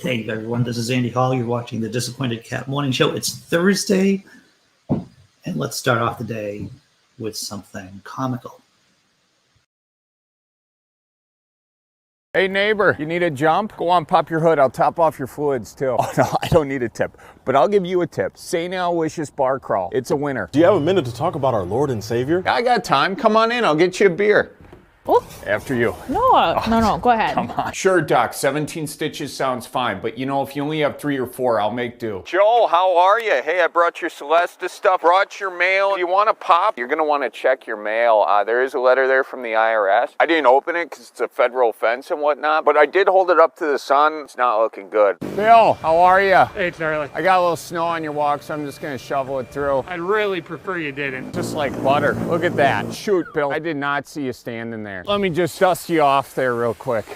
Hey everyone, this is Andy Hall. You're watching the Disappointed Cat Morning Show. It's Thursday, and let's start off the day with something comical. Hey neighbor, you need a jump? Go on, pop your hood. I'll top off your fluids too. Oh no, I don't need a tip, but I'll give you a tip. St. Aloysius Bar Crawl. It's a winner. Do you have a minute to talk about our Lord and Savior? I got time. Come on in. I'll get you a beer. Oh. After you. No, go ahead. Come on. Sure, Doc, 17 stitches sounds fine, but you know, if you only have 3 or 4, I'll make do. Joe, how are you? Hey, I brought your Celesta stuff, brought your mail. You want to pop? You're going to want to check your mail. There is a letter there from the IRS. I didn't open it because it's a federal offense and whatnot, but I did hold it up to the sun. It's not looking good. Bill, how are you? Hey, Charlie. I got a little snow on your walk, so I'm just going to shovel it through. I'd really prefer you didn't. Just like butter. Look at that. Shoot, Bill. I did not see you standing there. Let me just dust you off there real quick.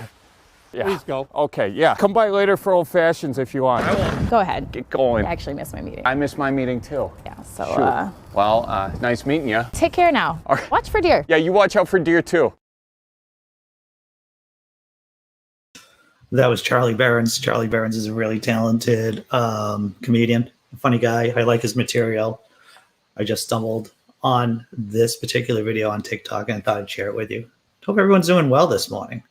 Yeah. Please go. Okay, yeah. Come by later for old fashions if you want. I won't. Go ahead. Get going. I actually missed my meeting. I missed my meeting too. Yeah, so Shoot. Well, nice meeting you. take care now. All right. Watch for deer. Yeah, you watch out for deer too. That was Charlie Berens. Charlie Berens is a really talented comedian, funny guy. I like his material. I just stumbled on this particular video on TikTok and thought I'd share it with you. Hope everyone's doing well this morning.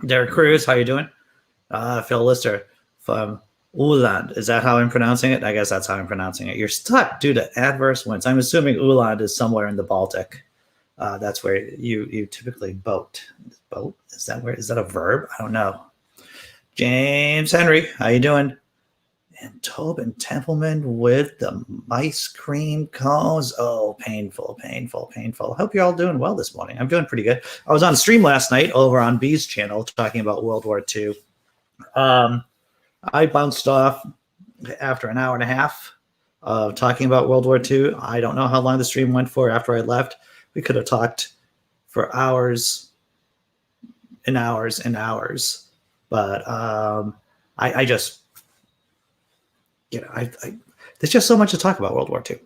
Derek Cruz, how you doing? Phil Lister from Uland. Is that how I'm pronouncing it? I guess that's how I'm pronouncing it. You're stuck due to adverse winds. I'm assuming Uland is somewhere in the Baltic. That's where you typically boat. Boat? Is that a verb? I don't know. James Henry, how you doing? And Tobin Templeman with the ice cream cones. Oh, painful. Hope you're all doing well this morning. I'm doing pretty good. I was on stream last night over on B's channel talking about World War II. I bounced off after an hour and a half of talking about World War II. I don't know how long the stream went for after I left. We could have talked for hours and hours and hours. But I just... there's just so much to talk about World War II.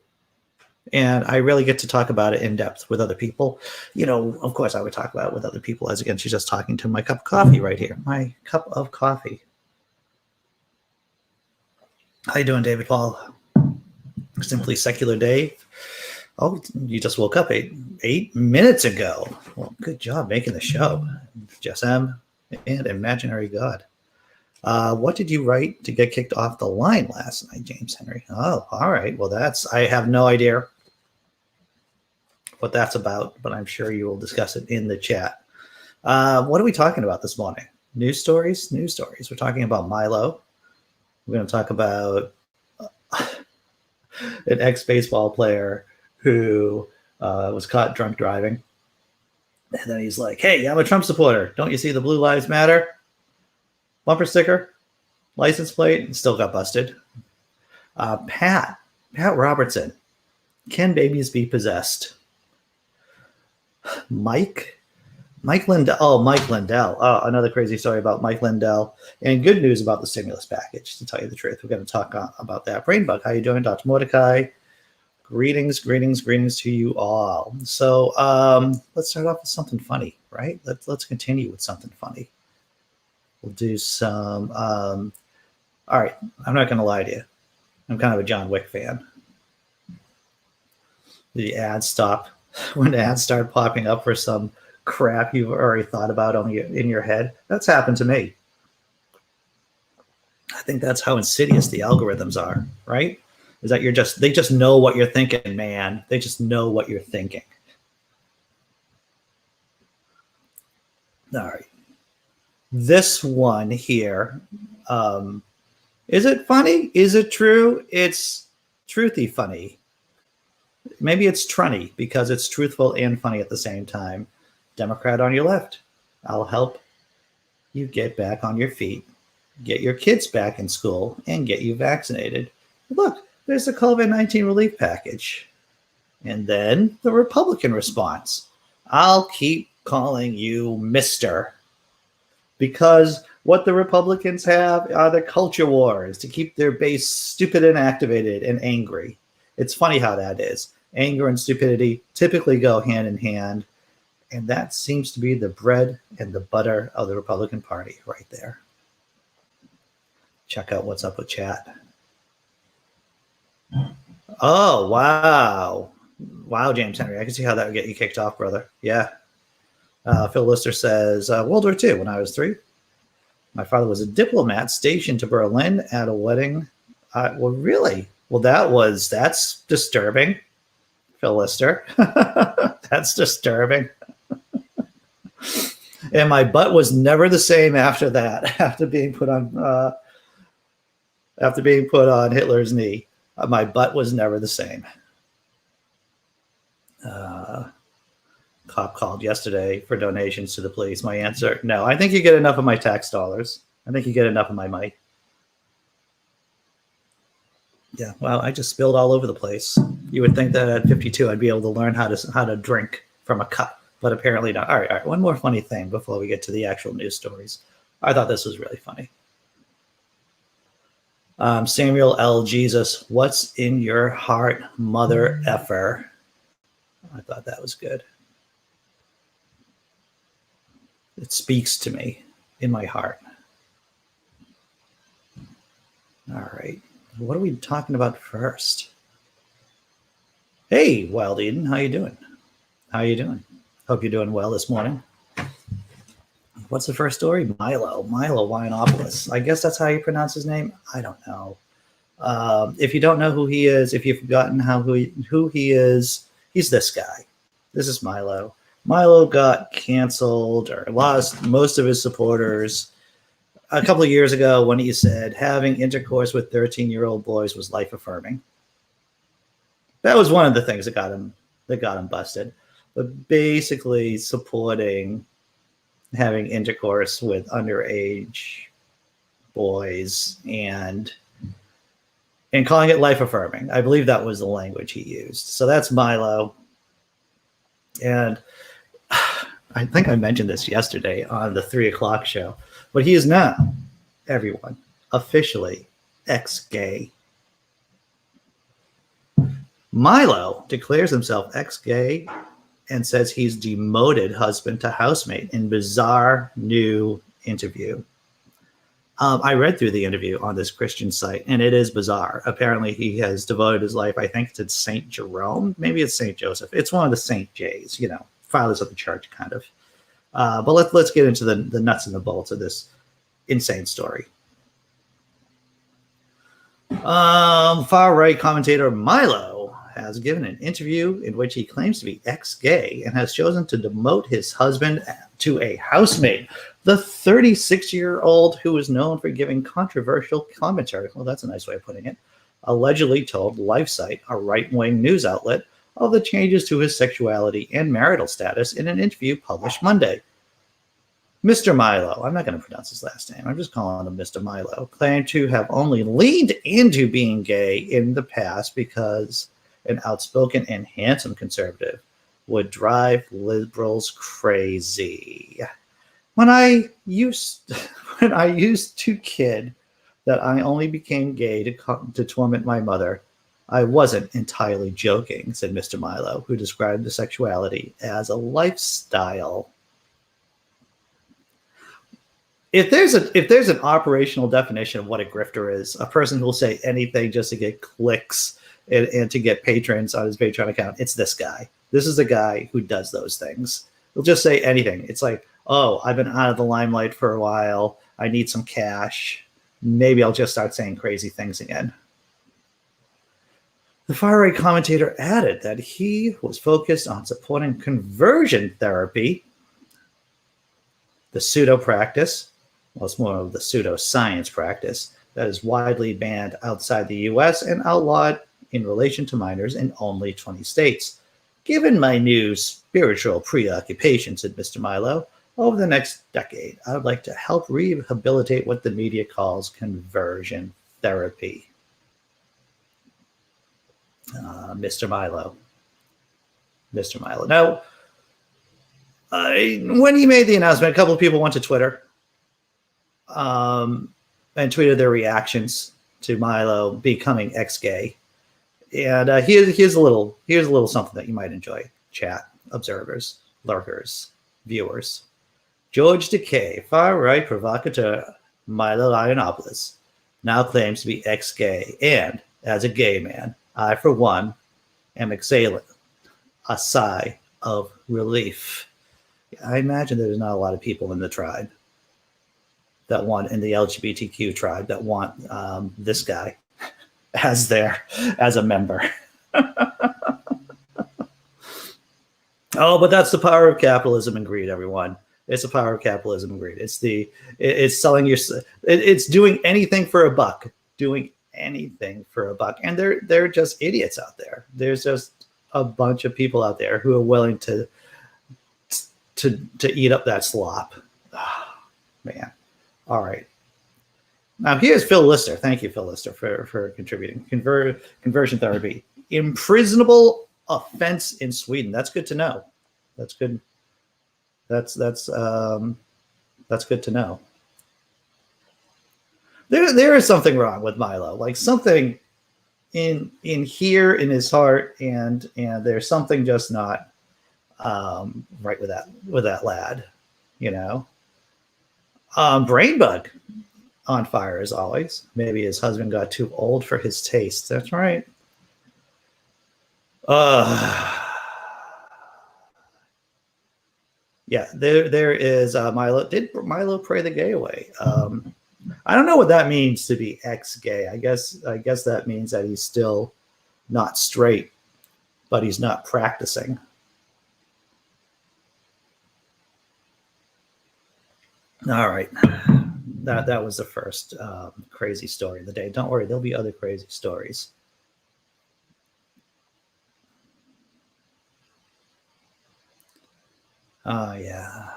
And I really get to talk about it in depth with other people. You know, of course, I would talk about it with other people as against just talking to my cup of coffee right here. My cup of coffee. How you doing, David Paul? Simply Secular Dave. Oh, you just woke up eight minutes ago. Well, good job making the show. Jess M and Imaginary God. What did you write to get kicked off the line last night, James Henry? Oh, all right. Well, I have no idea what that's about, but I'm sure you will discuss it in the chat. What are we talking about this morning? News stories? News stories. We're talking about Milo. We're going to talk about an ex-baseball player who was caught drunk driving. And then he's like, hey, I'm a Trump supporter. Don't you see the Blue Lives Matter bumper sticker, license plate, and still got busted. Pat Robertson. Can babies be possessed? Mike Lindell. Oh, Mike Lindell. Oh, another crazy story about Mike Lindell. And good news about the stimulus package, to tell you the truth. We're going to talk about that. Brainbug, how you doing? Dr. Mordecai. Greetings to you all. So let's start off with something funny, right? Let's continue with something funny. We'll do some, all right, I'm not going to lie to you. I'm kind of a John Wick fan. The ads stop. When ads start popping up for some crap you've already thought about in your head, that's happened to me. I think that's how insidious the algorithms are, right? Is that they just know what you're thinking, man. They just know what you're thinking. All right. This one here, is it funny? Is it true? It's truthy funny. Maybe it's trunny because it's truthful and funny at the same time. Democrat on your left. I'll help you get back on your feet, get your kids back in school, and get you vaccinated. Look, there's the COVID-19 relief package. And then the Republican response. I'll keep calling you Mr. Because what the Republicans have are the culture wars to keep their base stupid and activated and angry. It's funny how that is. Anger and stupidity typically go hand in hand. And that seems to be the bread and the butter of the Republican Party right there. check out what's up with chat. Oh, wow. Wow, James Henry. I can see how that would get you kicked off, brother. Yeah. Phil Lister says, World War II, when I was 3. My father was a diplomat stationed to Berlin at a wedding. Well, really? Well, that's disturbing, Phil Lister. That's disturbing. And my butt was never the same after that, after being put on Hitler's knee. My butt was never the same. Cop called yesterday for donations to the police. My answer, no. I think you get enough of my tax dollars. I think you get enough of my money. Yeah, well, I just spilled all over the place. You would think that at 52 I'd be able to learn how to drink from a cup, but apparently not. All right. One more funny thing before we get to the actual news stories. I thought this was really funny. Samuel L. Jesus, what's in your heart, mother effer? I thought that was good. It speaks to me in my heart. All right. What are we talking about first? Hey, Wild Eden, how you doing? How you doing? Hope you're doing well this morning. What's the first story? Milo Yiannopoulos. I guess that's how you pronounce his name. I don't know. If you don't know who he is, if you've forgotten who he is, he's this guy. This is Milo. Milo got canceled or lost most of his supporters a couple of years ago when he said having intercourse with 13-year-old boys was life-affirming. That was one of the things that got him busted. But basically supporting having intercourse with underage boys and calling it life-affirming. I believe that was the language he used. So that's Milo. And I think I mentioned this yesterday on the 3 o'clock show, but he is now, everyone, officially ex-gay. Milo declares himself ex-gay and says he's demoted husband to housemate in bizarre new interview. I read through the interview on this Christian site, and it is bizarre. Apparently, he has devoted his life, I think it's St. Jerome. Maybe it's St. Joseph. It's one of the St. J's, fathers of the church, kind of. But let's get into the nuts and the bolts of this insane story. Far-right commentator Milo has given an interview in which he claims to be ex-gay and has chosen to demote his husband to a housemate. The 36-year-old, who is known for giving controversial commentary, well, that's a nice way of putting it, allegedly told LifeSite, a right-wing news outlet, of the changes to his sexuality and marital status in an interview published Monday. Mr. Milo, I'm not going to pronounce his last name, I'm just calling him Mr. Milo, claimed to have only leaned into being gay in the past because an outspoken and handsome conservative would drive liberals crazy. When I used to kid that I only became gay to torment my mother, I wasn't entirely joking, said Mr. Milo, who described the sexuality as a lifestyle. If there's an operational definition of what a grifter is, a person who will say anything just to get clicks and to get patrons on his Patreon account, it's this guy. This is the guy who does those things. He'll just say anything. It's like, oh, I've been out of the limelight for a while. I need some cash. Maybe I'll just start saying crazy things again. The far-right commentator added that he was focused on supporting conversion therapy, the pseudo practice, well, it's more of the pseudoscience practice that is widely banned outside the U.S. and outlawed in relation to minors in only 20 states. Given my new spiritual preoccupation, said Mr. Milo, over the next decade, I would like to help rehabilitate what the media calls conversion therapy. Mr. Milo. Now, when he made the announcement, a couple of people went to Twitter and tweeted their reactions to Milo becoming ex-gay. And here's a little something that you might enjoy. Chat, observers, lurkers, viewers. George Decay, far-right provocateur Milo Yiannopoulos now claims to be ex-gay, and as a gay man, I, for one, am exhaling a sigh of relief. I imagine there's not a lot of people in the tribe that want, in the LGBTQ tribe, that want this guy as a member. Oh, but that's the power of capitalism and greed, everyone. It's the power of capitalism and greed. It's selling your, it's doing anything for a buck, doing anything for a buck. And they're just idiots out there. There's just a bunch of people out there who are willing to eat up that slop. Oh, man. All right. Now here's Phil Lister. Thank you, Phil Lister, for contributing. Conversion therapy. Imprisonable offense in Sweden. That's good to know. That's good. That's good to know. There is something wrong with Milo. Like something in here in his heart, and there's something just not right with that lad, you know. Brain bug on fire as always. Maybe his husband got too old for his taste. That's right. Yeah, there is Milo. Did Milo pray the gay away? I don't know what that means to be ex-gay. I guess that means that he's still not straight, but he's not practicing. All right. That was the first crazy story of the day. Don't worry, there'll be other crazy stories. Oh, yeah.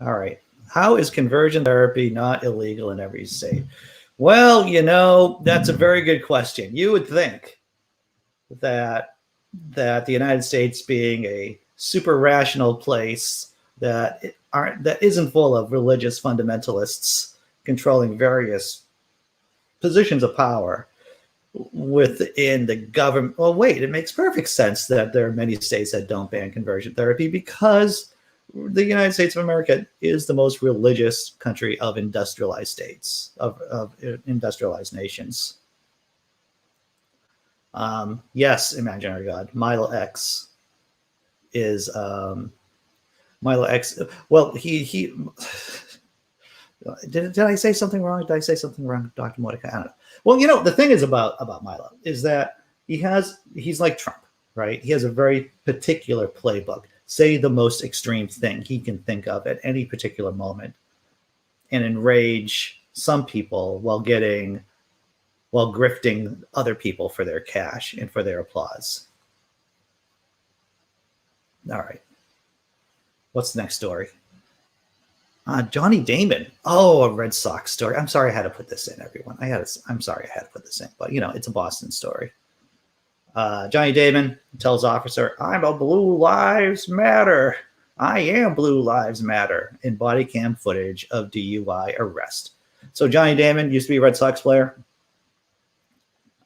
All right. How is conversion therapy not illegal in every state? Well, you know, that's a very good question. You would think that the United States, being a super rational place that isn't full of religious fundamentalists controlling various positions of power within the government. Well, wait, it makes perfect sense that there are many states that don't ban conversion therapy, because the United States of America is the most religious country of industrialized states, of industrialized nations. Yes, imaginary God. Milo X is Milo X. Well, he did I say something wrong? Did I say something wrong, Dr. Mordecai? I don't know. Well, you know, the thing is about Milo is that he's like Trump, right? He has a very particular playbook. Say the most extreme thing he can think of at any particular moment and enrage some people while grifting other people for their cash and for their applause. All right. What's the next story? Johnny Damon. Oh, a Red Sox story. I'm sorry I had to put this in, everyone. I'm sorry I had to put this in, but you know, it's a Boston story. Johnny Damon tells officer, "I'm a Blue Lives Matter. I am Blue Lives Matter," in body cam footage of DUI arrest. So Johnny Damon used to be a Red Sox player,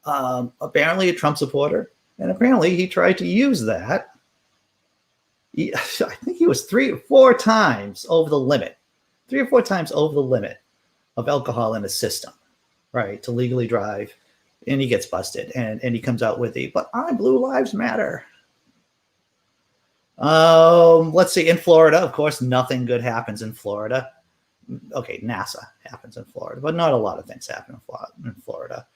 apparently a Trump supporter, and apparently he tried to use that. I think he was 3 or 4 times over the limit. 3 or 4 times over the limit of alcohol in his system, right, to legally drive. And he gets busted, and he comes out with but I'm Blue Lives Matter. Let's see, in Florida, of course, nothing good happens in Florida. Okay, NASA happens in Florida, but not a lot of things happen in Florida.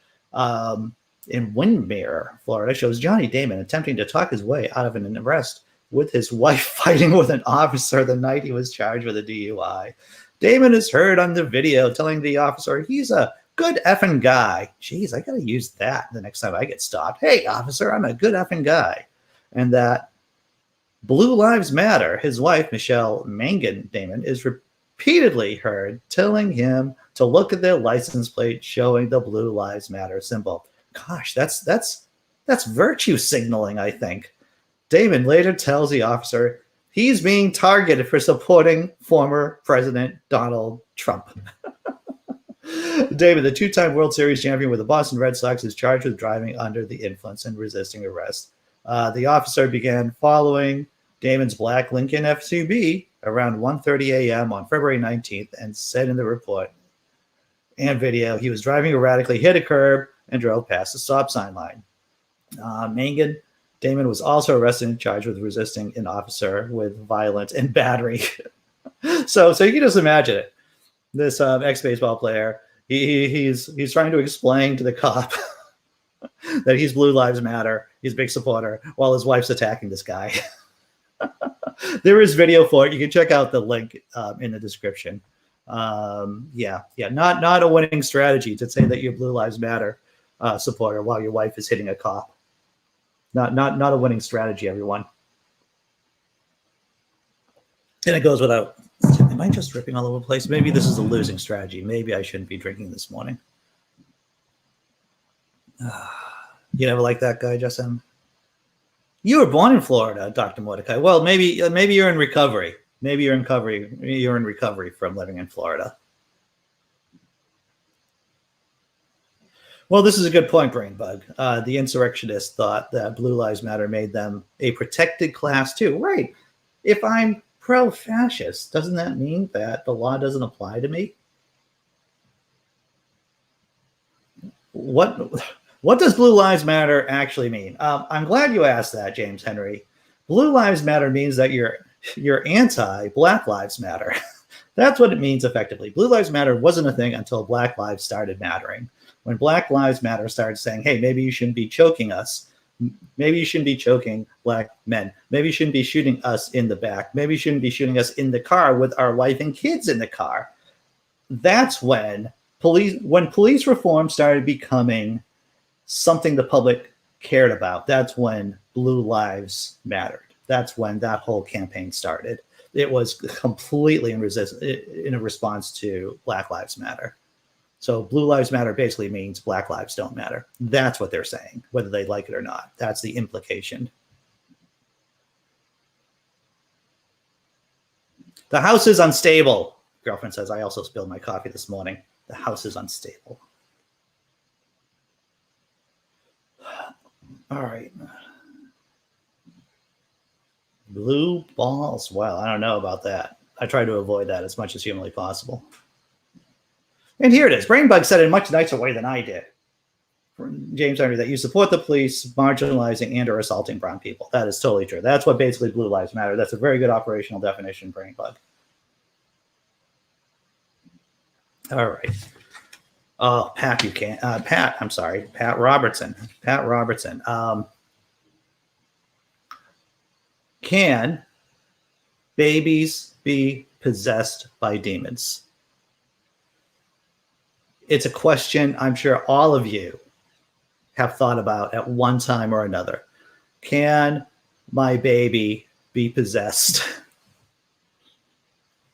In Windermere, Florida, shows Johnny Damon attempting to talk his way out of an arrest with his wife fighting with an officer the night he was charged with a DUI. Damon is heard on the video telling the officer he's a good effing guy. Jeez, I got to use that the next time I get stopped. Hey, officer, I'm a good effing guy. And that Blue Lives Matter, his wife, Michelle Mangan Damon, is repeatedly heard telling him to look at their license plate showing the Blue Lives Matter symbol. Gosh, that's virtue signaling, I think. Damon later tells the officer he's being targeted for supporting former President Donald Trump. Damon, the 2-time World Series champion with the Boston Red Sox, is charged with driving under the influence and resisting arrest. The officer began following Damon's black Lincoln SUV around 1:30 a.m. on February 19th and said in the report, and video. He was driving erratically, hit a curb, and drove past the stop sign line. Damon was also arrested and charged with resisting an officer with violence and battery. So you can just imagine it. This ex-baseball player, he's trying to explain to the cop that he's Blue Lives Matter, he's a big supporter, while his wife's attacking this guy. There is video for it. You can check out the link in the description. Not a winning strategy to say that you're Blue Lives Matter supporter while your wife is hitting a cop. Not a winning strategy, everyone. And it goes without. Am I just ripping all over the place? Maybe this is a losing strategy. Maybe I shouldn't be drinking this morning. You never like that guy, Jess M? You were born in Florida, Dr. Mordecai. Well, maybe you're in recovery. Maybe you're in recovery from living in Florida. Well, this is a good point, Brainbug. The insurrectionists thought that Blue Lives Matter made them a protected class too. Right. If I'm pro-fascist, doesn't that mean that the law doesn't apply to me? What does Blue Lives Matter actually mean? I'm glad you asked that, James Henry. Blue Lives Matter means that you're anti-Black Lives Matter. That's what it means effectively. Blue Lives Matter wasn't a thing until Black lives started mattering. When Black Lives Matter started saying, hey, maybe you shouldn't be choking us. Maybe you shouldn't be choking Black men. Maybe you shouldn't be shooting us in the back. Maybe you shouldn't be shooting us in the car with our wife and kids in the car. That's when police reform started becoming something the public cared about. That's when Blue Lives mattered. That's when that whole campaign started. It was completely in a response to Black Lives Matter. So Blue Lives Matter basically means Black lives don't matter. That's what they're saying, whether they like it or not. That's the implication. The house is unstable. Girlfriend says, I also spilled my coffee this morning. The house is unstable. All right. Blue balls. Well, I don't know about that. I try to avoid that as much as humanly possible. And here it is. Brainbug said it in a much nicer way than I did. James Henry, that you support the police marginalizing and or assaulting brown people. That is totally true. That's what basically Blue Lives Matter. That's a very good operational definition, Brainbug. All right. Oh, Pat, you can't. Pat Robertson. Pat Robertson. Can babies be possessed by demons? It's a question I'm sure all of you have thought about at one time or another. Can my baby be possessed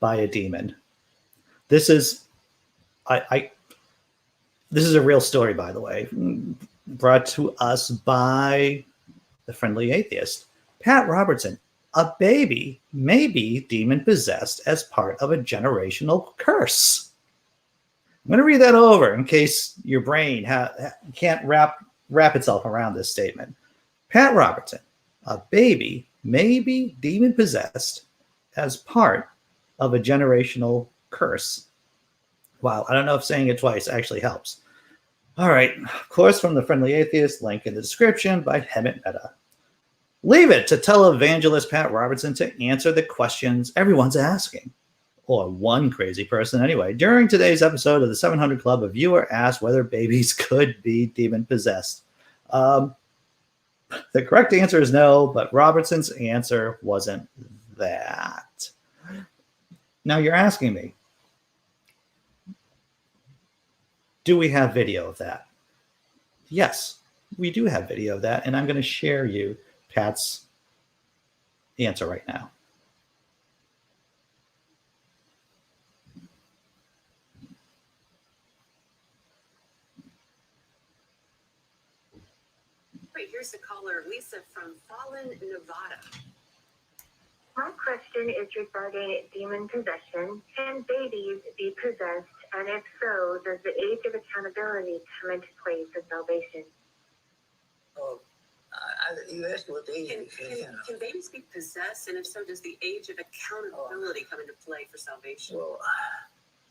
by a demon? This is this is a real story, by the way, brought to us by the Friendly Atheist. Pat Robertson, a baby may be demon possessed as part of a generational curse. I'm going to read that over in case your brain can't wrap itself around this statement. Pat Robertson, a baby may be demon possessed as part of a generational curse. Wow, I don't know if saying it twice actually helps. All right, of course, from the Friendly Atheist, link in the description by Hemet Meta. Leave it to televangelist Pat Robertson to answer the questions everyone's asking. Or one crazy person anyway. During today's episode of the 700 Club, a viewer asked whether babies could be demon possessed. The correct answer is no, but Robertson's answer wasn't that. Now you're asking me, do we have video of that? Yes, we do have video of that, and I'm going to share you Pat's answer right now. Here's the caller, Lisa from Fallon, Nevada. My question is regarding demon possession. Can babies be possessed? And if so, does the age of accountability come into play for salvation? You asked what the age Can babies be possessed? And if so, does the age of accountability come into play for salvation? Well,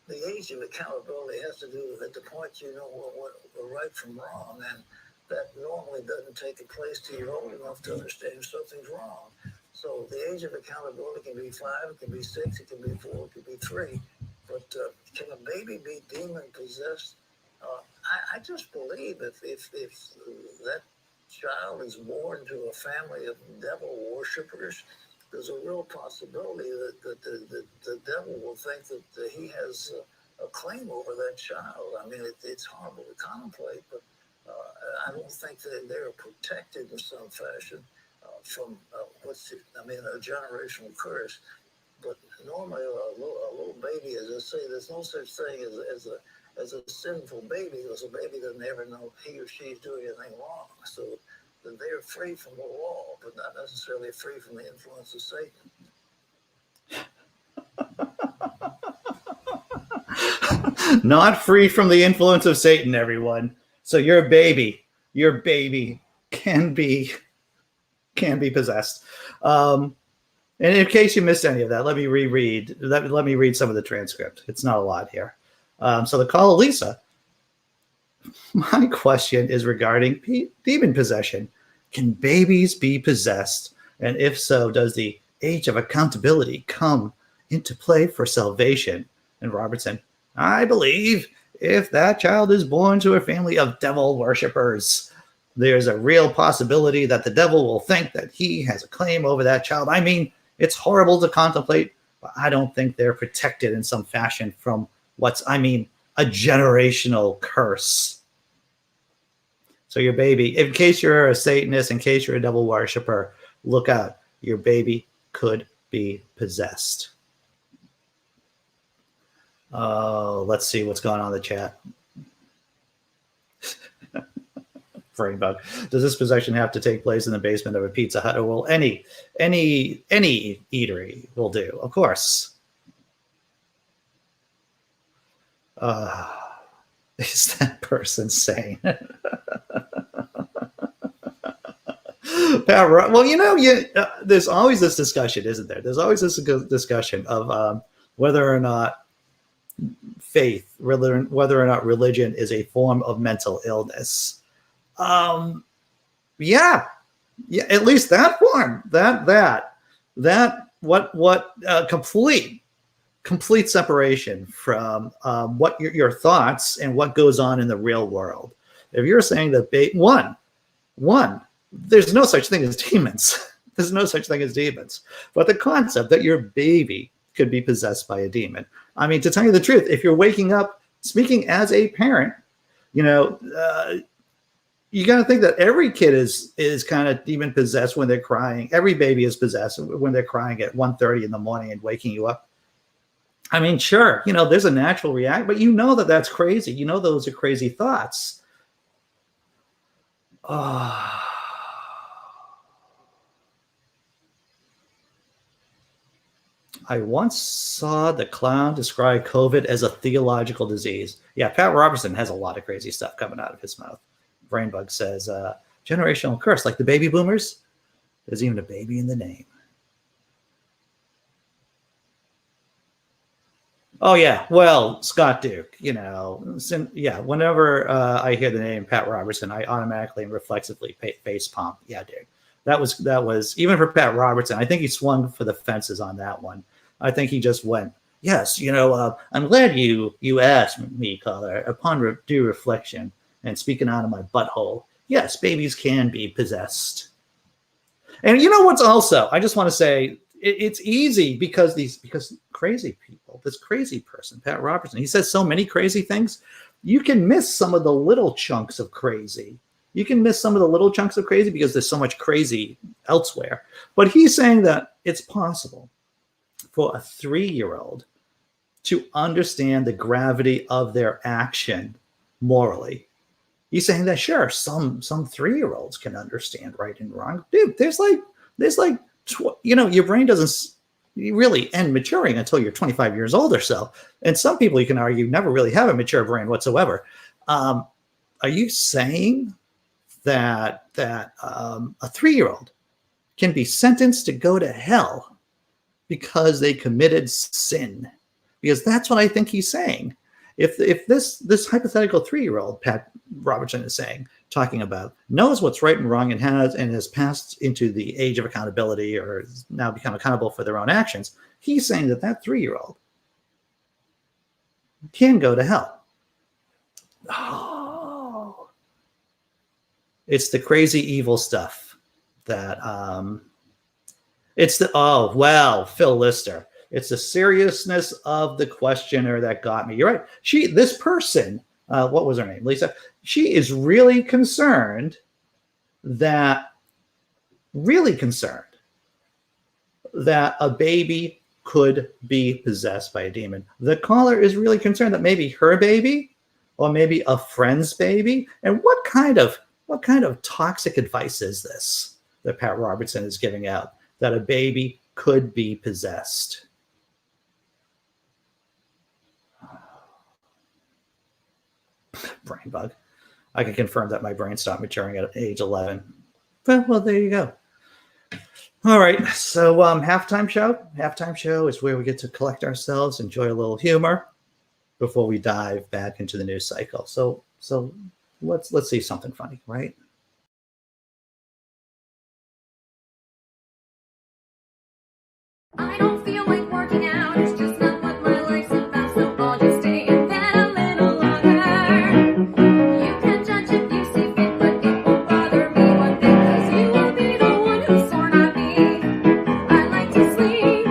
the age of accountability has to do with at the point you know what right from wrong, and that normally doesn't take place till you're old enough to understand something's wrong. So the age of accountability can be 5, it can be 6, it can be 4, it can be 3. But can a baby be demon possessed? I just believe if that child is born to a family of devil worshippers, there's a real possibility that the devil will think that he has a claim over that child. I mean, it's horrible to contemplate, but I don't think that they're protected in some fashion from a generational curse. But normally, a little baby, as I say, there's no such thing as a sinful baby, because a baby doesn't ever know he or she is doing anything wrong. So they're free from the law, but not necessarily free from the influence of Satan. Not free from the influence of Satan, everyone. So your baby can be possessed. And in case you missed any of that, let me reread. Let me read some of the transcript. It's not a lot here. So the call of Lisa. My question is regarding demon possession. Can babies be possessed? And if so, does the age of accountability come into play for salvation? And Robertson, I believe if that child is born to a family of devil worshippers, there's a real possibility that the devil will think that he has a claim over that child. I mean, it's horrible to contemplate, but I don't think they're protected in some fashion from a generational curse. So your baby, in case you're a Satanist, in case you're a devil worshiper, look out. Your baby could be possessed. Let's see what's going on in the chat. Brainbug. Does this possession have to take place in the basement of a Pizza Hut, or will any eatery will do? Of course. Is that person sane? Well, there's always this discussion, isn't there? There's always this discussion of whether or not faith, whether or not religion is a form of mental illness. Yeah, at least that form, complete separation from what your thoughts and what goes on in the real world. If you're saying that there's no such thing as demons. There's no such thing as demons. But the concept that your baby could be possessed by a demon. I mean, to tell you the truth, if you're waking up, speaking as a parent, you got to think that every kid is kind of demon possessed when they're crying. Every baby is possessed when they're crying at 1:30 in the morning and waking you up. I mean, sure, there's a natural reaction, but that's crazy. Those are crazy thoughts. I once saw the clown describe COVID as a theological disease. Yeah, Pat Robertson has a lot of crazy stuff coming out of his mouth. Brainbug says, generational curse, like the baby boomers. There's even a baby in the name. Oh, yeah. Well, Scott Duke, whenever I hear the name Pat Robertson, I automatically and reflexively face palm. Yeah, dude. That was even for Pat Robertson. I think he swung for the fences on that one. I think he just went, yes, I'm glad you asked me, caller, upon due reflection and speaking out of my butthole. Yes, babies can be possessed. And what's also, I just want to say, it's easy because crazy people, this crazy person, Pat Robertson, he says so many crazy things. You can miss some of the little chunks of crazy. You can miss some of the little chunks of crazy because there's so much crazy elsewhere. But he's saying that it's possible for a 3-year-old to understand the gravity of their action morally. He's saying that, sure, some 3-year-olds can understand right and wrong. Dude, there's your brain doesn't really end maturing until you're 25 years old or so. And some people, you can argue, never really have a mature brain whatsoever. Are you saying that a 3-year-old can be sentenced to go to hell because they committed sin, because that's what I think he's saying. If this hypothetical 3-year-old Pat Robertson is saying, talking about, knows what's right and wrong and has passed into the age of accountability or has now become accountable for their own actions, he's saying that 3-year-old can go to hell. Oh, it's the crazy evil stuff that it's the Phil Lister. It's the seriousness of the questioner that got me. You're right. This person, what was her name? Lisa. She is really concerned that a baby could be possessed by a demon. The caller is really concerned that maybe her baby or maybe a friend's baby. And what kind of toxic advice is this that Pat Robertson is giving out, that a baby could be possessed? Brain bug. I can confirm that my brain stopped maturing at age 11. Well, there you go. All right. So halftime show is where we get to collect ourselves, enjoy a little humor before we dive back into the news cycle. So let's see something funny, right? I don't feel like working out, it's just not what my life's about, so I'll just stay in bed a little longer. You can judge if you see fit, but it won't bother me one bit, cause you will be the one who's sworn at me. I like to sleep,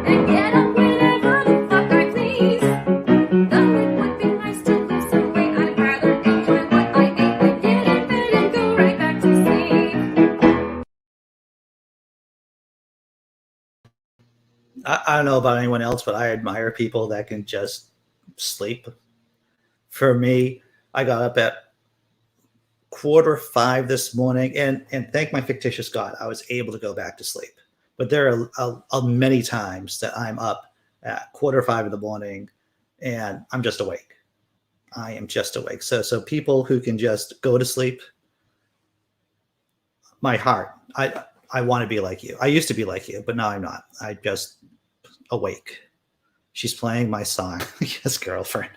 and get up whenever the fuck I please. Though it would be nice to lose some weight, I'd rather enjoy what I ate than get in bed and go right back to sleep. I don't know about anyone else, but I admire people that can just sleep. For me, I got up at 4:45 this morning, and thank my fictitious God, I was able to go back to sleep. But there are many times that I'm up at 4:45 in the morning, and I'm just awake. I am just awake. So people who can just go to sleep, my heart, I want to be like you. I used to be like you, but now I'm not. I just awake. She's playing my song. Yes, girlfriend.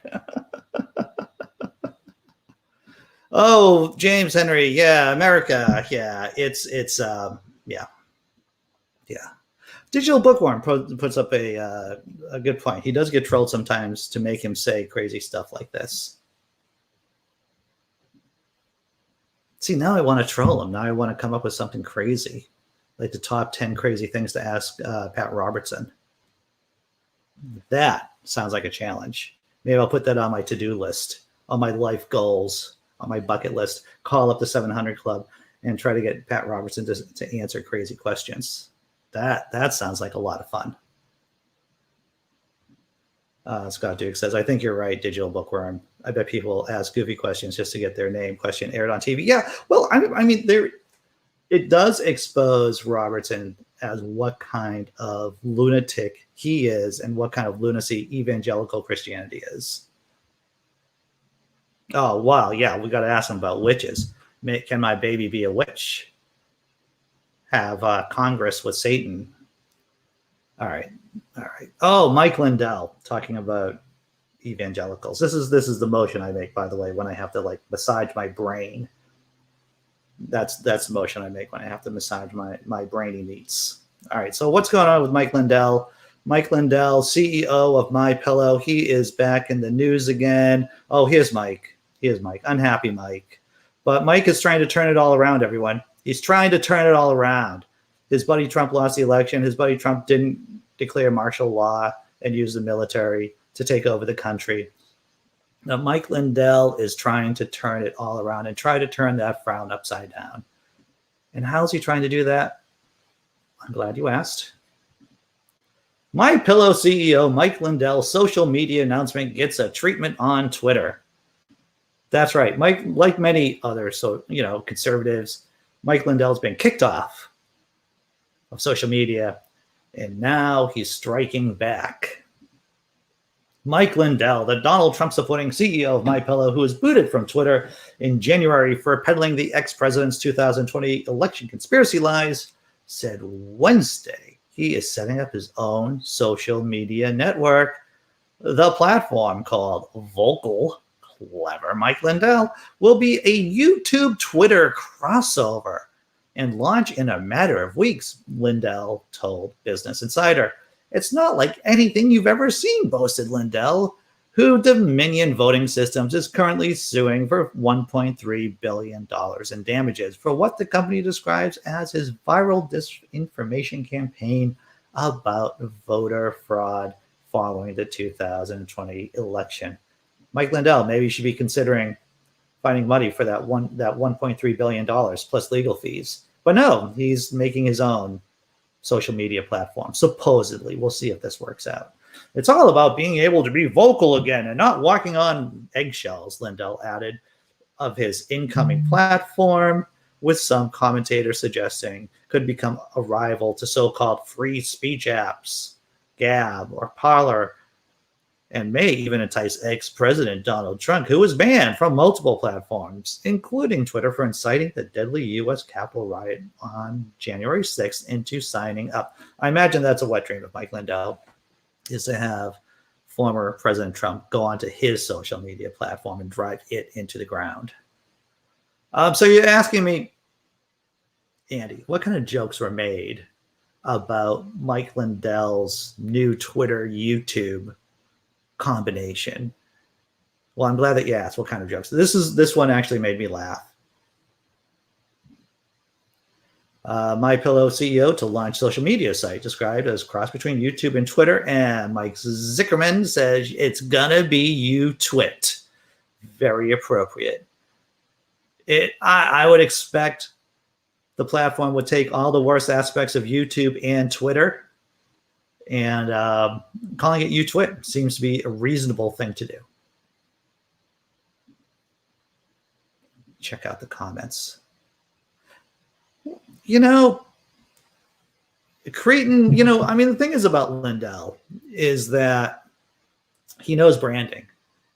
Oh, James Henry. Yeah, America. Yeah, it's yeah. Digital Bookworm puts up a good point. He does get trolled sometimes to make him say crazy stuff like this. See, now I want to troll him. Now I want to come up with something crazy, like the top 10 crazy things to ask Pat Robertson. That sounds like a challenge. Maybe I'll put that on my to-do list, on my life goals, on my bucket list. Call up the 700 Club and try to get Pat Robertson to answer crazy questions. That sounds like a lot of fun. Scott Duke says, I think you're right, Digital Bookworm. I bet people ask goofy questions just to get their name question aired on TV. Yeah, well, I mean, it does expose Robertson as what kind of lunatic he is and what kind of lunacy evangelical Christianity is. Oh, wow. Yeah, we got to ask him about witches. Can my baby be a witch? Have Congress with Satan. All right. Oh, Mike Lindell talking about evangelicals. This is the motion I make, by the way, when I have to like massage my brain. That's the motion I make when I have to massage my brainy meats. All right. So what's going on with Mike Lindell? Mike Lindell, CEO of MyPillow. He is back in the news again. Oh, here's Mike. Unhappy Mike. But Mike is trying to turn it all around, everyone. He's trying to turn it all around. His buddy Trump lost the election. His buddy Trump didn't declare martial law and use the military to take over the country. Now, Mike Lindell is trying to turn it all around and try to turn that frown upside down. And how's he trying to do that? I'm glad you asked. MyPillow CEO Mike Lindell's social media announcement gets a treatment on Twitter. That's right. Mike, like many other conservatives, Mike Lindell's been kicked off of social media, and now he's striking back. Mike Lindell, the Donald Trump supporting CEO of MyPillow, who was booted from Twitter in January for peddling the ex-president's 2020 election conspiracy lies, said Wednesday he is setting up his own social media network. The platform, called Vocal, clever Mike Lindell, will be a YouTube Twitter crossover and launch in a matter of weeks, Lindell told Business Insider. It's not like anything you've ever seen, boasted Lindell, who Dominion Voting Systems is currently suing for $1.3 billion in damages for what the company describes as his viral disinformation campaign about voter fraud following the 2020 election. Mike Lindell maybe should be considering finding money for that $1.3 billion plus legal fees. But no, he's making his own social media platform, supposedly. We'll see if this works out. It's all about being able to be vocal again and not walking on eggshells, Lindell added of his incoming platform, with some commentators suggesting could become a rival to so-called free speech apps, Gab or Parler, and may even entice ex-President Donald Trump, who was banned from multiple platforms, including Twitter, for inciting the deadly U.S. Capitol riot on January 6th into signing up. I imagine that's a wet dream of Mike Lindell, is to have former President Trump go onto his social media platform and drive it into the ground. So you're asking me, Andy, what kind of jokes were made about Mike Lindell's new Twitter YouTube combination? Well, I'm glad that you asked what kind of jokes. This one actually made me laugh. MyPillow CEO to launch social media site described as cross between YouTube and Twitter, and Mike Zuckerman says it's gonna be YouTwit. Very appropriate. I would expect the platform would take all the worst aspects of YouTube and Twitter, and calling it YouTwit seems to be a reasonable thing to do. Check out the comments. Creighton, the thing is about Lindell is that he knows branding,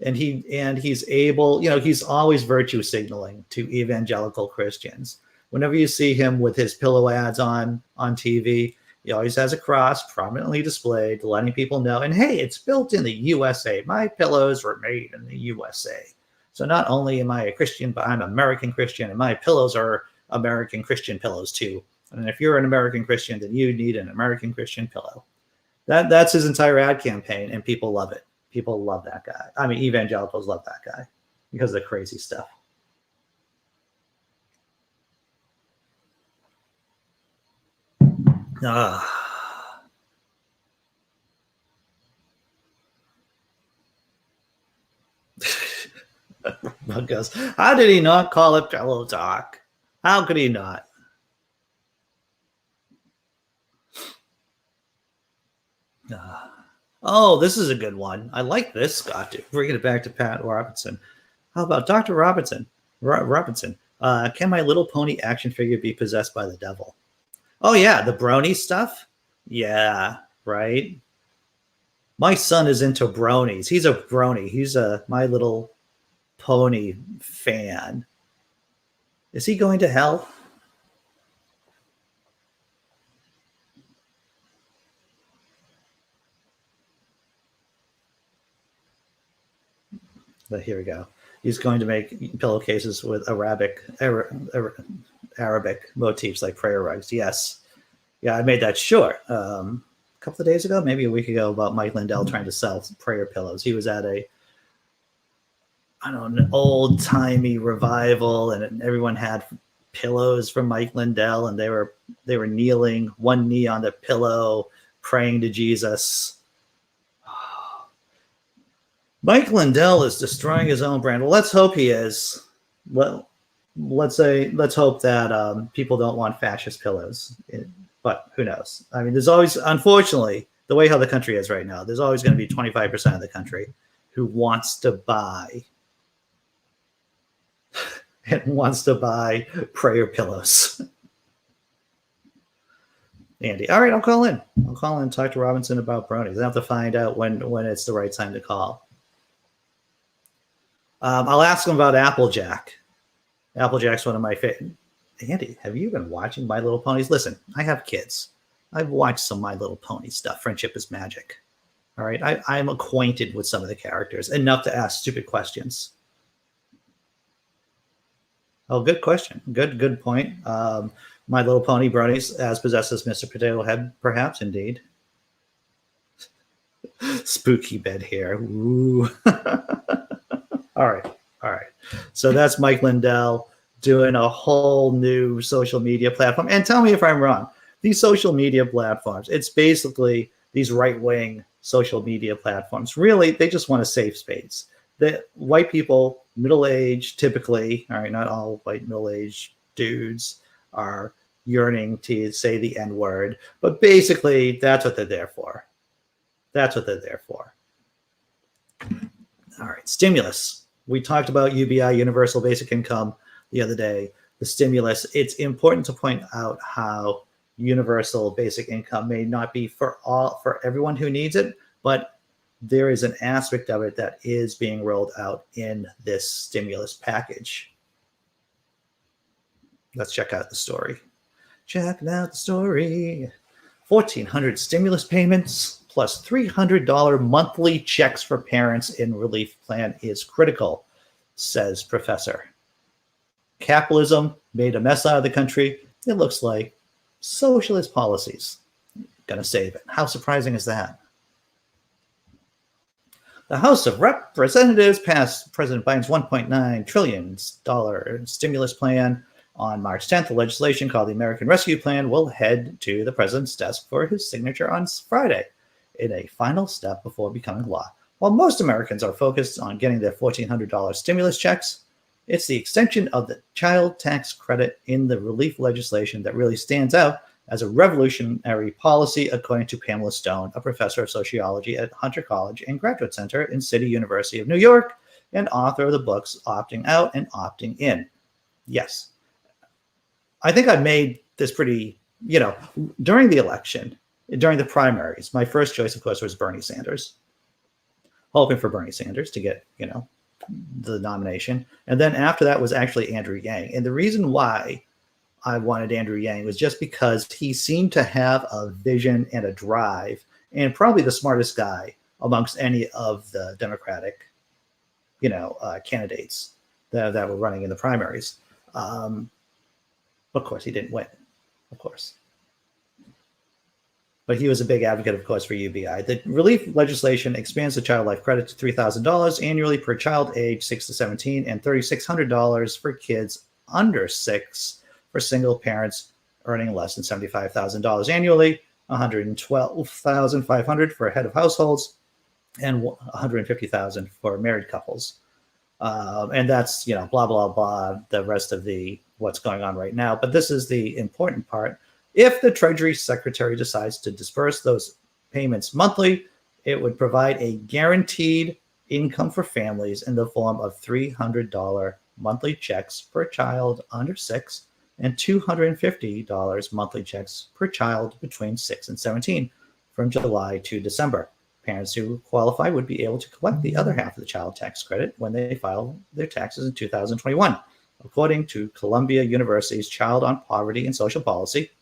and he's able, he's always virtue signaling to evangelical Christians. Whenever you see him with his pillow ads on TV, he always has a cross prominently displayed, letting people know, and hey, it's built in the USA. My pillows were made in the USA. So not only am I a Christian, but I'm American Christian, and my pillows are American Christian pillows too. And if you're an American Christian, then you need an American Christian pillow. That's his entire ad campaign, and people love it. People love that guy. I mean, evangelicals love that guy because of the crazy stuff. Goes, how did he not call it pillow talk? How could he not? Oh, this is a good one. I like this, Scott. Bringing it back to Pat Robinson. How about Dr. Robinson? Can My Little Pony action figure be possessed by the devil? Oh, yeah, the brony stuff? Yeah, right. My son is into bronies. He's a brony. He's a My Little Pony fan. Is he going to hell? But here we go. He's going to make pillowcases with Arabic motifs like prayer rugs. Yes. Yeah, I made that short a couple of days ago, maybe a week ago, about Mike Lindell trying to sell prayer pillows. He was at an old-timey revival, and everyone had pillows from Mike Lindell, and they were kneeling, one knee on the pillow, praying to Jesus. Mike Lindell is destroying his own brand. Well, let's hope he is. Well, let's hope that people don't want fascist pillows. But who knows? I mean, there's always, unfortunately, the way how the country is right now, there's always going to be 25% of the country who wants to buy prayer pillows. Andy, all right, I'll call in and talk to Robinson about bronies. I have to find out when it's the right time to call. I'll ask him about Applejack. Applejack's one of my favorite. Andy, have you been watching My Little Ponies? Listen, I have kids. I've watched some My Little Pony stuff. Friendship is Magic. All right. I'm acquainted with some of the characters enough to ask stupid questions. Oh, good question. Good point. My Little Pony bronies as possesses Mr. Potato Head, perhaps, indeed. Spooky bed hair. Ooh. All right. So that's Mike Lindell doing a whole new social media platform. And tell me if I'm wrong. These social media platforms, it's basically these right-wing social media platforms. Really, they just want a safe space. The white people, middle-aged, typically, all right, not all white middle-aged dudes are yearning to say the N-word, but basically that's what they're there for. That's what they're there for. All right, stimulus. We talked about UBI, Universal Basic Income, the other day. The stimulus, it's important to point out how universal basic income may not be for everyone who needs it, but there is an aspect of it that is being rolled out in this stimulus package. Let's check out the story. Check out the story. 1,400 stimulus payments plus $300 monthly checks for parents in relief plan is critical, says professor. Capitalism made a mess out of the country. It looks like socialist policies going to save it. How surprising is that? The House of Representatives passed President Biden's $1.9 trillion stimulus plan on March 10th. The legislation called the American Rescue Plan will head to the president's desk for his signature on Friday in a final step before becoming law. While most Americans are focused on getting their $1,400 stimulus checks, it's the extension of the child tax credit in the relief legislation that really stands out as a revolutionary policy, according to Pamela Stone, a professor of sociology at Hunter College and Graduate Center in City University of New York, and author of the books Opting Out and Opting In. Yes. I think I made this pretty, during the election, during the primaries, my first choice, of course, was Bernie Sanders, hoping for Bernie Sanders to get, the nomination. And then after that was actually Andrew Yang. And the reason why I wanted Andrew Yang was just because he seemed to have a vision and a drive, and probably the smartest guy amongst any of the Democratic, candidates that were running in the primaries. Of course, he didn't win, of course. But he was a big advocate, of course, for UBI. The relief legislation expands the child life credit to $3,000 annually per child age 6 to 17 and $3,600 for kids under 6 for single parents earning less than $75,000 annually, $112,500 for head of households, and $150,000 for married couples. And that's, blah, blah, blah, the rest of what's going on right now. But this is the important part. If the Treasury Secretary decides to disperse those payments monthly, it would provide a guaranteed income for families in the form of $300 monthly checks per child under 6 and $250 monthly checks per child between 6 and 17 from July to December. Parents who qualify would be able to collect the other half of the child tax credit when they file their taxes in 2021. According to Columbia University's Child on Poverty and Social Policy,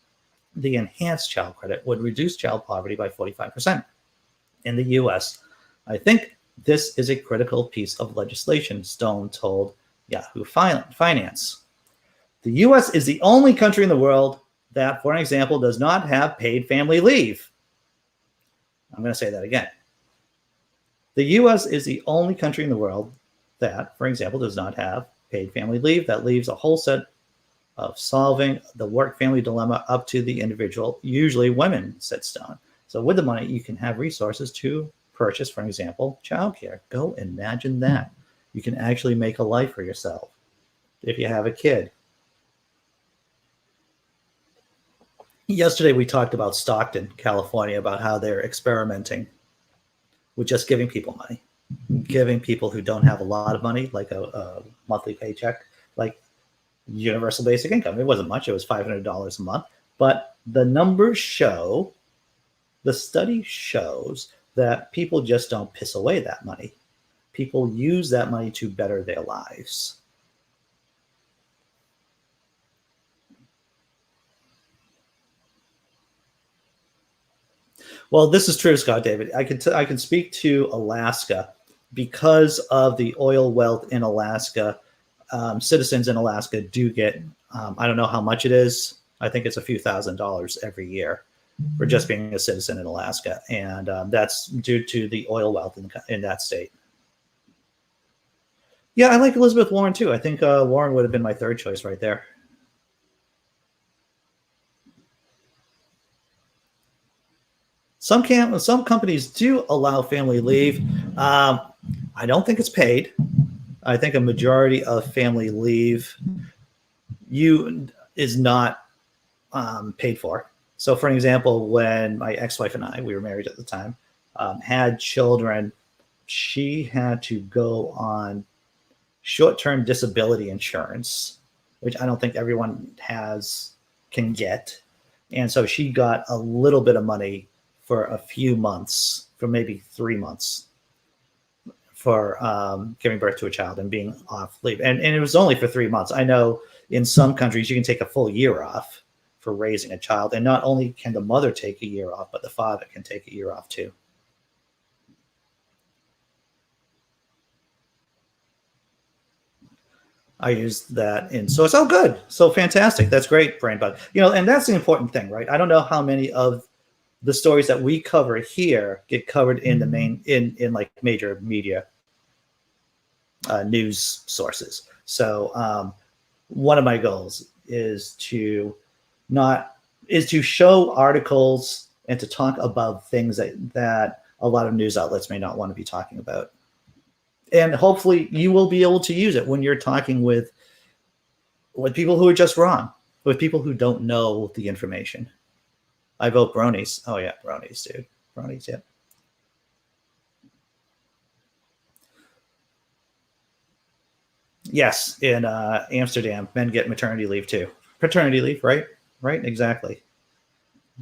the enhanced child credit would reduce child poverty by 45% in the U.S. I think this is a critical piece of legislation, Stone told Yahoo Finance. The U.S. is the only country in the world that, for an example, does not have paid family leave. I'm going to say that again. The U.S. is the only country in the world that, for example, does not have paid family leave. That leaves a whole set of solving the work-family dilemma up to the individual, usually women, said Stone. So with the money, you can have resources to purchase, for example, childcare. Go imagine that. You can actually make a life for yourself if you have a kid. Yesterday, we talked about Stockton, California, about how they're experimenting with just giving people money, giving people who don't have a lot of money, like a monthly paycheck, like universal basic income. It wasn't much. It was $500 a month. But the numbers show, the study shows that people just don't piss away that money. People use that money to better their lives. Well, this is true, Scott David. I can speak to Alaska because of the oil wealth in Alaska. Citizens in Alaska do get, I don't know how much it is. I think it's a few $1,000s every year for just being a citizen in Alaska. And that's due to the oil wealth in that state. Yeah, I like Elizabeth Warren too. I think Warren would have been my third choice right there. Some companies do allow family leave. I don't think it's paid. I think a majority of family leave is not paid for. So, for an example, when my ex-wife and I, we were married at the time, had children, she had to go on short-term disability insurance, which I don't think everyone can get. And so she got a little bit of money for a few months, for maybe 3 months, for giving birth to a child and being off leave. And it was only for 3 months. I know in some countries you can take a full year off for raising a child. And not only can the mother take a year off, but the father can take a year off too. I used that in, so it's all good. So fantastic. That's great, Brainbug. And that's the important thing, right? I don't know how many of the stories that we cover here get covered in the main, in like major media news sources. So one of my goals is to show articles and to talk about things that a lot of news outlets may not want to be talking about. And hopefully you will be able to use it when you're talking with people who are just wrong, with people who don't know the information. I vote bronies. Oh yeah, bronies, dude. Bronies, yeah. Yes, in Amsterdam, men get maternity leave too. Paternity leave, right? Right, exactly.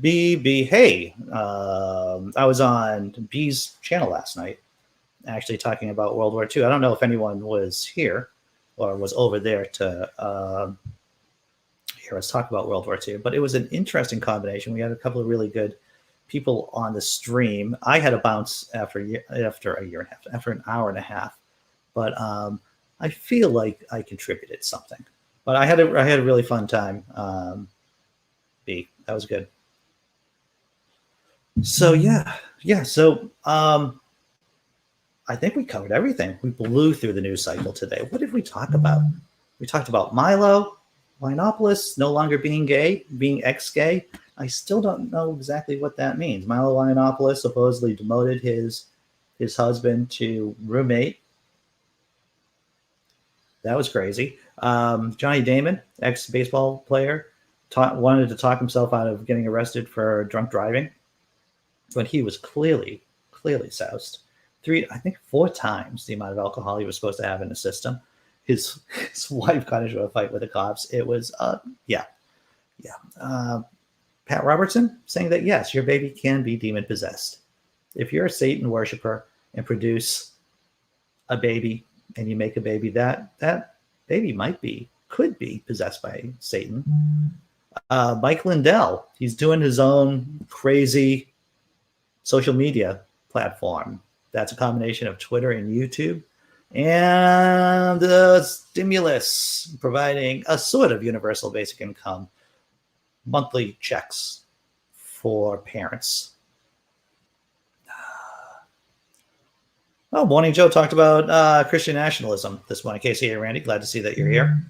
B, hey, I was on B's channel last night, actually talking about World War II. I don't know if anyone was here or was over there to hear us talk about World War II, but it was an interesting combination. We had a couple of really good people on the stream. I had a bounce after an hour and a half, but I feel like I contributed something. But I had a really fun time. B, that was good. So yeah. So I think we covered everything. We blew through the news cycle today. What did we talk about? We talked about Milo Yiannopoulos no longer being gay, being ex-gay. I still don't know exactly what that means. Milo Yiannopoulos supposedly demoted his husband to roommate. That was crazy. Johnny Damon, ex-baseball player, wanted to talk himself out of getting arrested for drunk driving when he was clearly soused. 4 times the amount of alcohol he was supposed to have in the system. His wife got into a fight with the cops. It was, Pat Robertson saying that, yes, your baby can be demon possessed. If you're a Satan worshiper and produce a baby and you make a baby, that baby could be possessed by Satan. Mike Lindell, he's doing his own crazy social media platform. That's a combination of Twitter and YouTube. And the stimulus, providing a sort of universal basic income, monthly checks for parents. Oh, Morning Joe talked about Christian nationalism this morning. Casey and Randy, glad to see that you're here.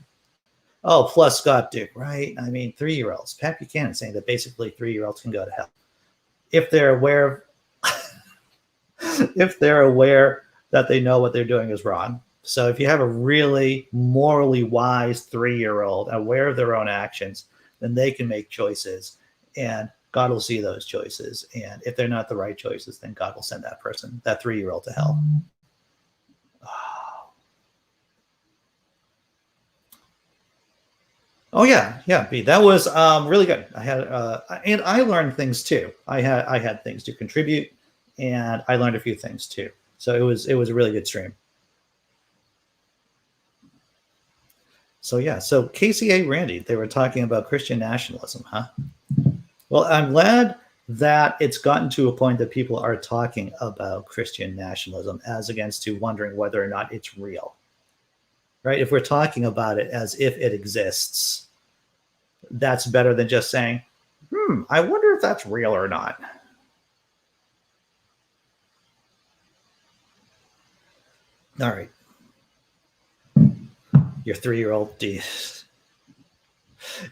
Oh, plus Scott Duke, right? I mean, 3-year-olds. Pat Buchanan saying that basically 3-year-olds can go to hell if they're aware that they know what they're doing is wrong. So if you have a really morally wise 3-year-old aware of their own actions, then they can make choices, and God will see those choices. And if they're not the right choices, then God will send that 3-year-old to hell. Oh yeah, B. That was really good. I had and I learned things too. I had things to contribute, and I learned a few things too. So it was a really good stream. So yeah, so KCA Randy, they were talking about Christian nationalism, huh? Well, I'm glad that it's gotten to a point that people are talking about Christian nationalism as against to wondering whether or not it's real, right? If we're talking about it as if it exists, that's better than just saying, I wonder if that's real or not. All right. Your 3-year-old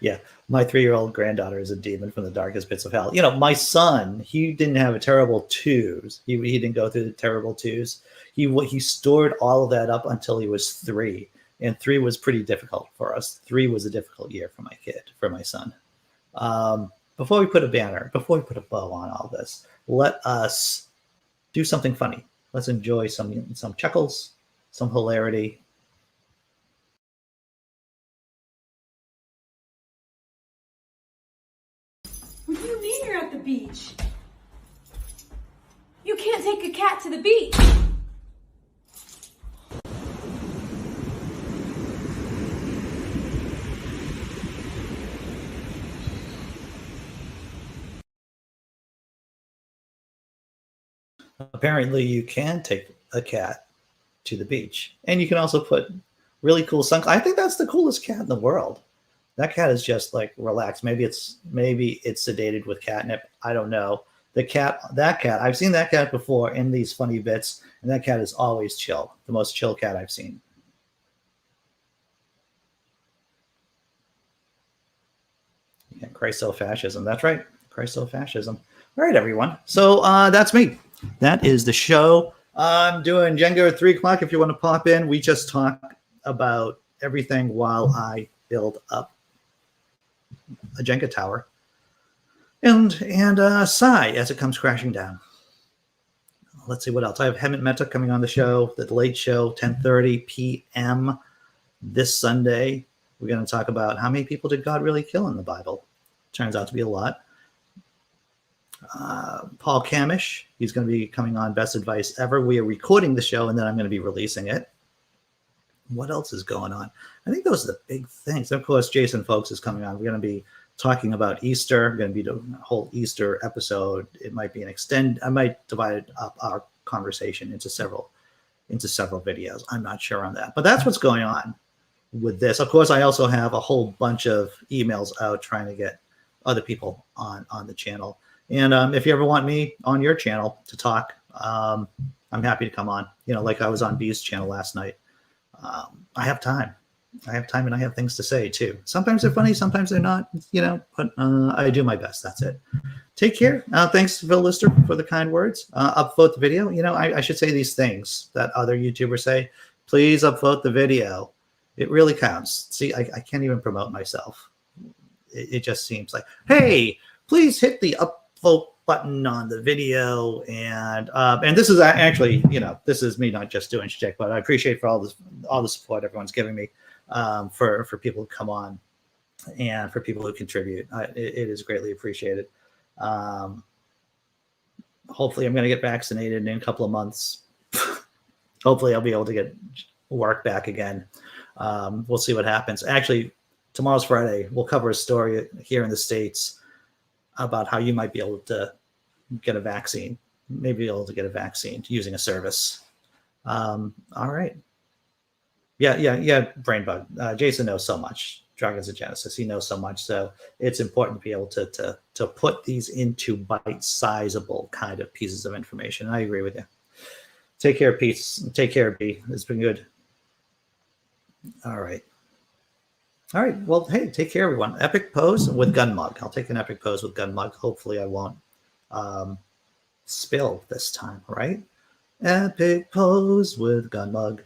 yeah, my 3-year-old granddaughter is a demon from the darkest pits of hell. You know, my son, he didn't have a terrible twos. He didn't go through the terrible twos. He stored all of that up until he was 3, and 3 was pretty difficult for us. 3 was a difficult year for my son. Before we put a bow on all this, let us do something funny. Let's enjoy some chuckles, some hilarity. What do you mean you're at the beach? You can't take a cat to the beach. Apparently, you can take a cat to the beach, and you can also put really cool I think that's the coolest cat in the world. That cat is just like relaxed. Maybe it's sedated with catnip. I don't know. That cat, I've seen that cat before in these funny bits, and that cat is always chill. The most chill cat I've seen. Yeah, Christo-fascism. That's right. Christo-fascism. All right, everyone. So that's me. That is the show. I'm doing Jenga at 3 o'clock. If you want to pop in, we just talk about everything while I build up a Jenga tower and sigh as it comes crashing down. Let's see what else. I have Hemant Mehta coming on the show, the Late Show, 10:30 p.m. this Sunday. We're going to talk about how many people did God really kill in the Bible. Turns out to be a lot. Paul Kamish, he's going to be coming on Best Advice Ever. We are recording the show, and then I'm going to be releasing it. What else is going on? I think those are the big things. Of course, Jason Folks is coming on. We're going to be talking about Easter. We're going to be doing a whole Easter episode. It might be I might divide up our conversation into several videos. I'm not sure on that, but that's what's going on with this. Of course, I also have a whole bunch of emails out trying to get other people on the channel. And if you ever want me on your channel to talk, I'm happy to come on. You know, like I was on B's channel last night. I have time. And I have things to say too. Sometimes they're funny, sometimes they're not, you know, but I do my best. That's it. Take care. Thanks, Phil Lister, for the kind words. Upvote the video. You know, I should say these things that other YouTubers say. Please upvote the video. It really counts. See, I can't even promote myself. It just seems like, hey, please hit the upvote button on the video. And this is actually, you know, this is me not just doing shtick, but I appreciate for all the support everyone's giving me. For people who come on and for people who contribute. It is greatly appreciated. Hopefully I'm going to get vaccinated in a couple of months. Hopefully I'll be able to get work back again. We'll see what happens. Actually, tomorrow's Friday. We'll cover a story here in the States about how you might be able to get a vaccine, maybe be able to get a vaccine using a service. All right. Yeah, Brainbug. Jason knows so much. Dragons of Genesis. He knows so much. So it's important to be able to put these into bite-sizable kind of pieces of information. I agree with you. Take care, peace. Take care, B. It's been good. All right. Well, hey, take care, everyone. Epic pose with gun mug. I'll take an epic pose with gun mug. Hopefully I won't spill this time, right? Epic pose with gun mug.